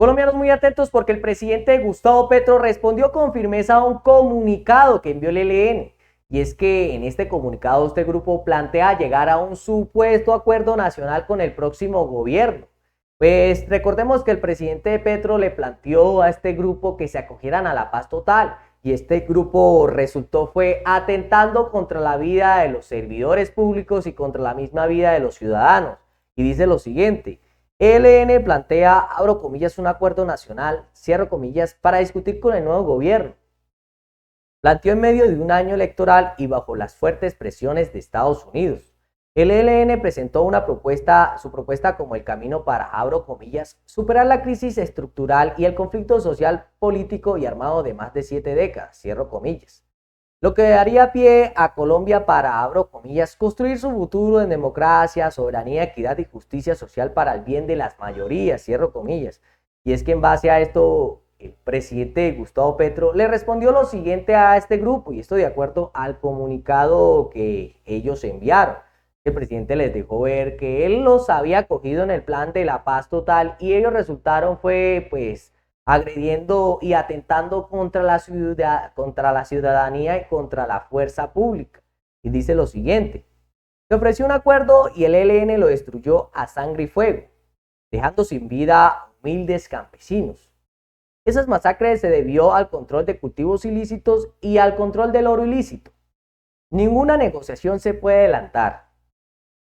Colombianos muy atentos porque el presidente Gustavo Petro respondió con firmeza a un comunicado que envió el ELN. Y es que en este comunicado este grupo plantea llegar a un supuesto acuerdo nacional con el próximo gobierno. Pues recordemos que el presidente Petro le planteó a este grupo que se acogieran a la paz total. Y este grupo fue atentando contra la vida de los servidores públicos y contra la misma vida de los ciudadanos. Y dice lo siguiente: ELN plantea, abro comillas, un acuerdo nacional, cierro comillas, para discutir con el nuevo gobierno. Planteó en medio de un año electoral y bajo las fuertes presiones de Estados Unidos. El ELN presentó su propuesta como el camino para, abro comillas, superar la crisis estructural y el conflicto social, político y armado de más de 7 décadas, cierro comillas. Lo que daría pie a Colombia para, abro comillas, construir su futuro en democracia, soberanía, equidad y justicia social para el bien de las mayorías, cierro comillas. Y es que en base a esto, el presidente Gustavo Petro le respondió lo siguiente a este grupo, y esto de acuerdo al comunicado que ellos enviaron. El presidente les dejó ver que él los había acogido en el plan de la paz total y ellos resultaron agrediendo y atentando contra la ciudadanía y contra la fuerza pública. Y dice lo siguiente: se ofreció un acuerdo y el ELN lo destruyó a sangre y fuego, dejando sin vida a humildes campesinos. Esas masacres se debió al control de cultivos ilícitos y al control del oro ilícito. Ninguna negociación se puede adelantar,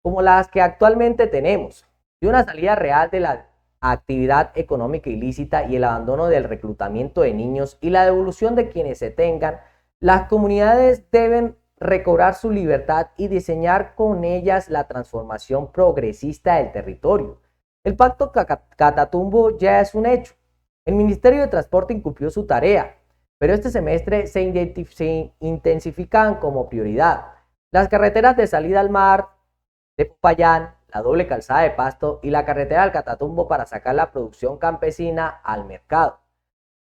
como las que actualmente tenemos, de una salida real de la actividad económica ilícita y el abandono del reclutamiento de niños y la devolución de quienes se tengan. Las comunidades deben recobrar su libertad y diseñar con ellas la transformación progresista del territorio. El pacto Catatumbo ya es un hecho. El Ministerio de Transporte incumplió su tarea, pero este semestre se intensifican como prioridad las carreteras de salida al mar de Popayán, la doble calzada de Pasto y la carretera del Catatumbo para sacar la producción campesina al mercado.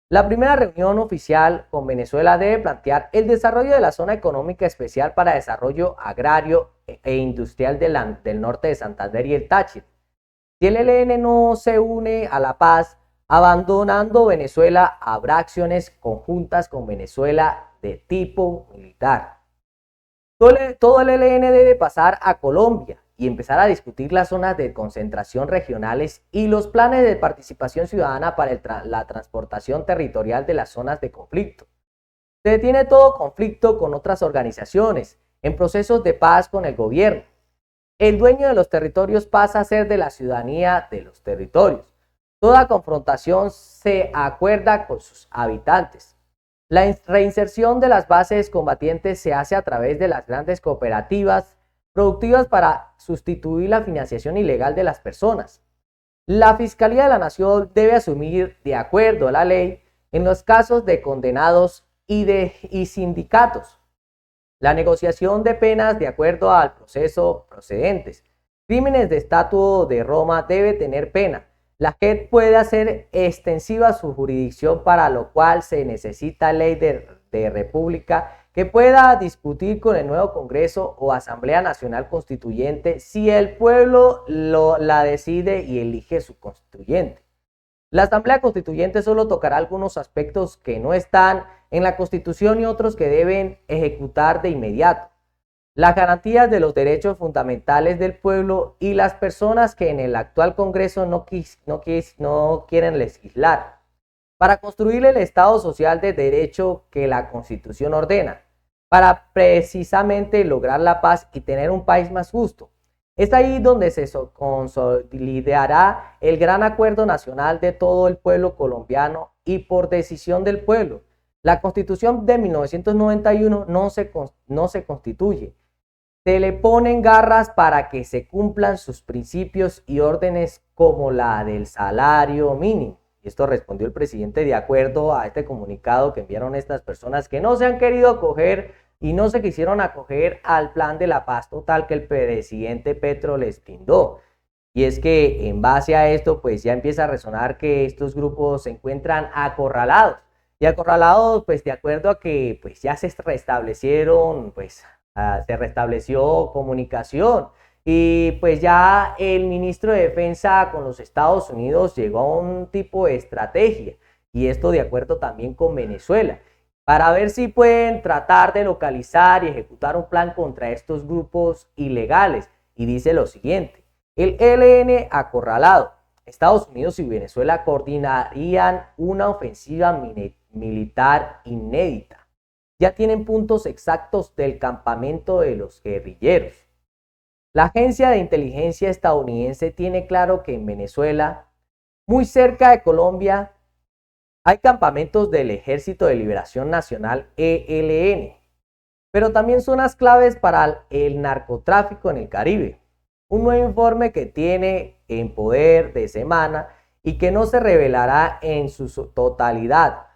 La primera reunión oficial con Venezuela debe plantear el desarrollo de la zona económica especial para desarrollo agrario e industrial del norte de Santander y el Táchira. Si el ELN no se une a la paz, abandonando Venezuela, habrá acciones conjuntas con Venezuela de tipo militar. Todo el ELN debe pasar a Colombia y empezar a discutir las zonas de concentración regionales y los planes de participación ciudadana para la transportación territorial de las zonas de conflicto. Se detiene todo conflicto con otras organizaciones en procesos de paz con el gobierno. El dueño de los territorios pasa a ser de la ciudadanía de los territorios. Toda confrontación se acuerda con sus habitantes. La reinserción de las bases combatientes se hace a través de las grandes cooperativas productivas para sustituir la financiación ilegal de las personas. La Fiscalía de la Nación debe asumir, de acuerdo a la ley, en los casos de condenados y sindicatos, la negociación de penas de acuerdo al proceso procedentes. Crímenes de Estatuto de Roma debe tener pena. La JEP puede hacer extensiva su jurisdicción, para lo cual se necesita ley de república que pueda discutir con el nuevo Congreso o Asamblea Nacional Constituyente si el pueblo la decide y elige su constituyente. La Asamblea Constituyente solo tocará algunos aspectos que no están en la Constitución y otros que deben ejecutar de inmediato. Las garantías de los derechos fundamentales del pueblo y las personas que en el actual Congreso no quieren legislar, para construir el Estado social de derecho que la Constitución ordena, para precisamente lograr la paz y tener un país más justo. Es ahí donde se consolidará el gran acuerdo nacional de todo el pueblo colombiano y por decisión del pueblo. La Constitución de 1991 no se constituye. Se le ponen garras para que se cumplan sus principios y órdenes, como la del salario mínimo. Y esto respondió el presidente de acuerdo a este comunicado que enviaron estas personas que no se han querido acoger y no se quisieron acoger al plan de la paz total que el presidente Petro les brindó. Y es que en base a esto pues ya empieza a resonar que estos grupos se encuentran acorralados. Y acorralados pues de acuerdo a que pues ya se restableció comunicación Y pues ya el ministro de Defensa con los Estados Unidos llegó a un tipo de estrategia, y esto de acuerdo también con Venezuela, para ver si pueden tratar de localizar y ejecutar un plan contra estos grupos ilegales. Y dice lo siguiente: el ELN acorralado. Estados Unidos y Venezuela coordinarían una ofensiva militar inédita. Ya tienen puntos exactos del campamento de los guerrilleros. La agencia de inteligencia estadounidense tiene claro que en Venezuela, muy cerca de Colombia, hay campamentos del Ejército de Liberación Nacional ELN, pero también zonas claves para el narcotráfico en el Caribe. Un nuevo informe que tiene en poder de semana y que no se revelará en su totalidad,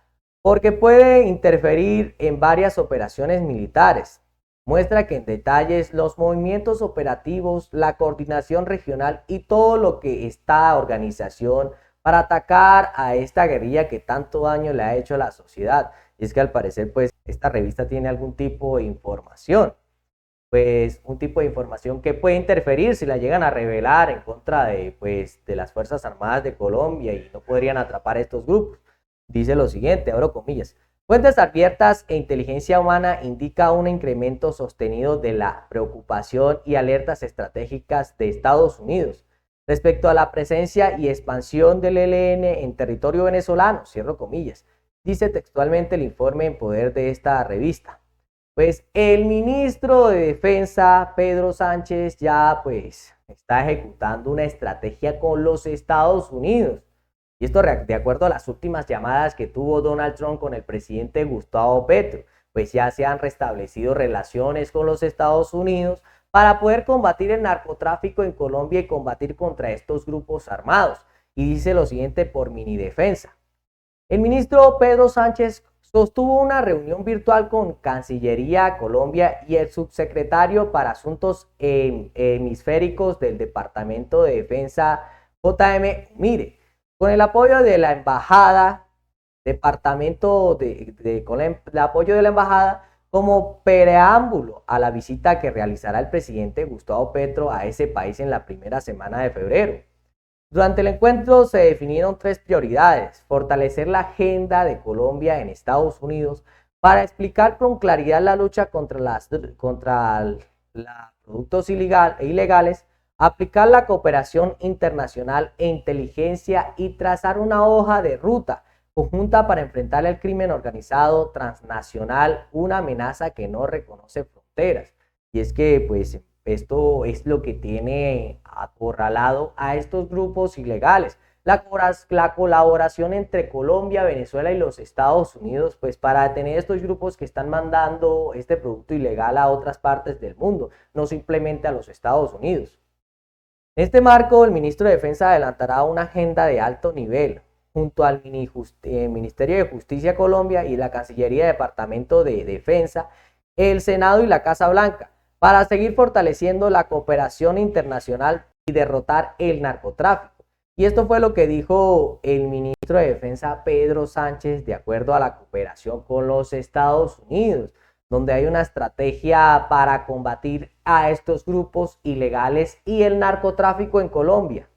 porque puede interferir en varias operaciones militares. Muestra que en detalles los movimientos operativos, la coordinación regional y todo lo que esta organización para atacar a esta guerrilla que tanto daño le ha hecho a la sociedad. Y es que al parecer pues esta revista tiene algún tipo de información, pues un tipo de información que puede interferir si la llegan a revelar en contra de las Fuerzas Armadas de Colombia, y no podrían atrapar a estos grupos. Dice lo siguiente, abro comillas: fuentes abiertas e inteligencia humana indica un incremento sostenido de la preocupación y alertas estratégicas de Estados Unidos respecto a la presencia y expansión del ELN en territorio venezolano, cierro comillas. Dice textualmente el informe en poder de esta revista. Pues el ministro de Defensa, Pedro Sánchez, ya pues está ejecutando una estrategia con los Estados Unidos. Y esto de acuerdo a las últimas llamadas que tuvo Donald Trump con el presidente Gustavo Petro, pues ya se han restablecido relaciones con los Estados Unidos para poder combatir el narcotráfico en Colombia y combatir contra estos grupos armados. Y dice lo siguiente por Minidefensa: el ministro Pedro Sánchez sostuvo una reunión virtual con Cancillería Colombia y el subsecretario para Asuntos Hemisféricos del Departamento de Defensa, J.M. Mire, con el apoyo de la embajada, con el apoyo de la embajada, como preámbulo a la visita que realizará el presidente Gustavo Petro a ese país en la primera semana de febrero. Durante el encuentro se definieron 3 prioridades: fortalecer la agenda de Colombia en Estados Unidos para explicar con claridad la lucha contra los productos ilegales, aplicar la cooperación internacional e inteligencia y trazar una hoja de ruta conjunta para enfrentar el crimen organizado transnacional, una amenaza que no reconoce fronteras. Y es que pues esto es lo que tiene acorralado a estos grupos ilegales. La colaboración entre Colombia, Venezuela y los Estados Unidos, pues para detener estos grupos que están mandando este producto ilegal a otras partes del mundo, no simplemente a los Estados Unidos. En este marco, el ministro de Defensa adelantará una agenda de alto nivel junto al Ministerio de Justicia Colombia y la Cancillería Departamento de Defensa, el Senado y la Casa Blanca, para seguir fortaleciendo la cooperación internacional y derrotar el narcotráfico. Y esto fue lo que dijo el ministro de Defensa Pedro Sánchez de acuerdo a la cooperación con los Estados Unidos, donde hay una estrategia para combatir a estos grupos ilegales y el narcotráfico en Colombia.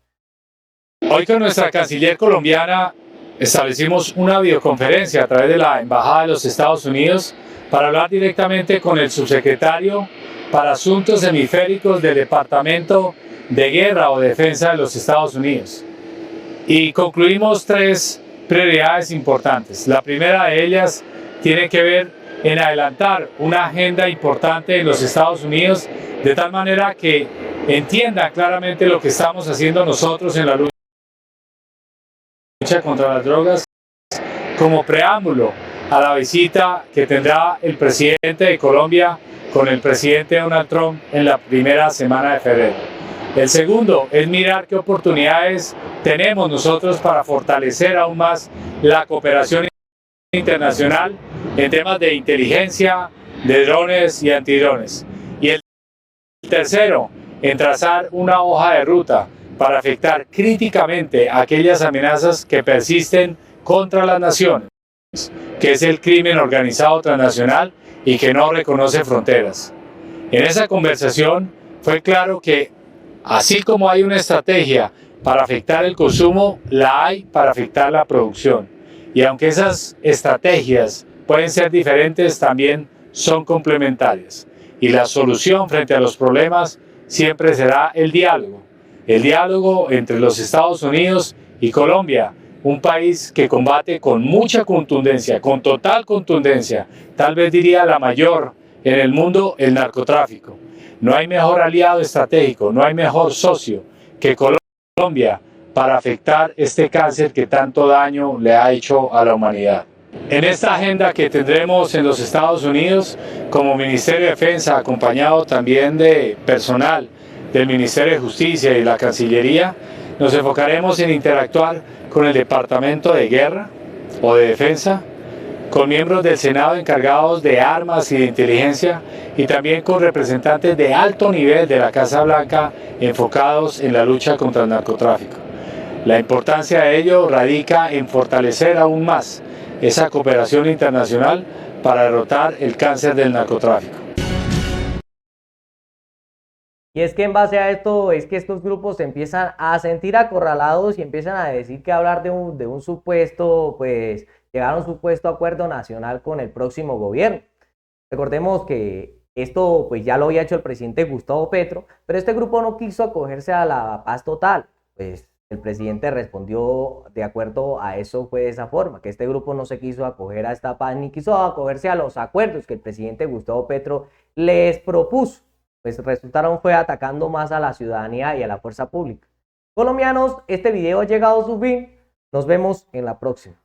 Hoy con nuestra canciller colombiana establecimos una videoconferencia a través de la Embajada de los Estados Unidos para hablar directamente con el subsecretario para Asuntos Hemisféricos del Departamento de Guerra o Defensa de los Estados Unidos. Y concluimos 3 prioridades importantes. La primera de ellas tiene que ver en adelantar una agenda importante en los Estados Unidos, de tal manera que entiendan claramente lo que estamos haciendo nosotros en la lucha contra las drogas, como preámbulo a la visita que tendrá el presidente de Colombia con el presidente Donald Trump en la primera semana de febrero. El segundo es mirar qué oportunidades tenemos nosotros para fortalecer aún más la cooperación internacional en temas de inteligencia, de drones y antidrones. Y el tercero, en trazar una hoja de ruta para afectar críticamente aquellas amenazas que persisten contra las naciones, que es el crimen organizado transnacional y que no reconoce fronteras. En esa conversación fue claro que Así como hay una estrategia para afectar el consumo, la hay para afectar la producción. Y aunque esas estrategias pueden ser diferentes, también son complementarias. Y la solución frente a los problemas siempre será el diálogo. El diálogo entre los Estados Unidos y Colombia, un país que combate con mucha contundencia, con total contundencia, tal vez diría la mayor en el mundo, el narcotráfico. No hay mejor aliado estratégico, no hay mejor socio que Colombia para afectar este cáncer que tanto daño le ha hecho a la humanidad. En esta agenda que tendremos en los Estados Unidos, como Ministerio de Defensa, acompañado también de personal del Ministerio de Justicia y la Cancillería, nos enfocaremos en interactuar con el Departamento de Guerra o de Defensa, con miembros del Senado encargados de armas y de inteligencia y también con representantes de alto nivel de la Casa Blanca enfocados en la lucha contra el narcotráfico. La importancia de ello radica en fortalecer aún más esa cooperación internacional para derrotar el cáncer del narcotráfico. Y es que en base a esto es que estos grupos se empiezan a sentir acorralados y empiezan a decir que hablar de un supuesto, pues llegar a un supuesto acuerdo nacional con el próximo gobierno. Recordemos que esto pues ya lo había hecho el presidente Gustavo Petro, pero este grupo no quiso acogerse a la paz total, pues el presidente respondió de acuerdo a eso, fue de esa forma, que este grupo no se quiso acoger a esta paz ni quiso acogerse a los acuerdos que el presidente Gustavo Petro les propuso, pues resultaron fue atacando más a la ciudadanía y a la fuerza pública. Colombianos, este video ha llegado a su fin, nos vemos en la próxima.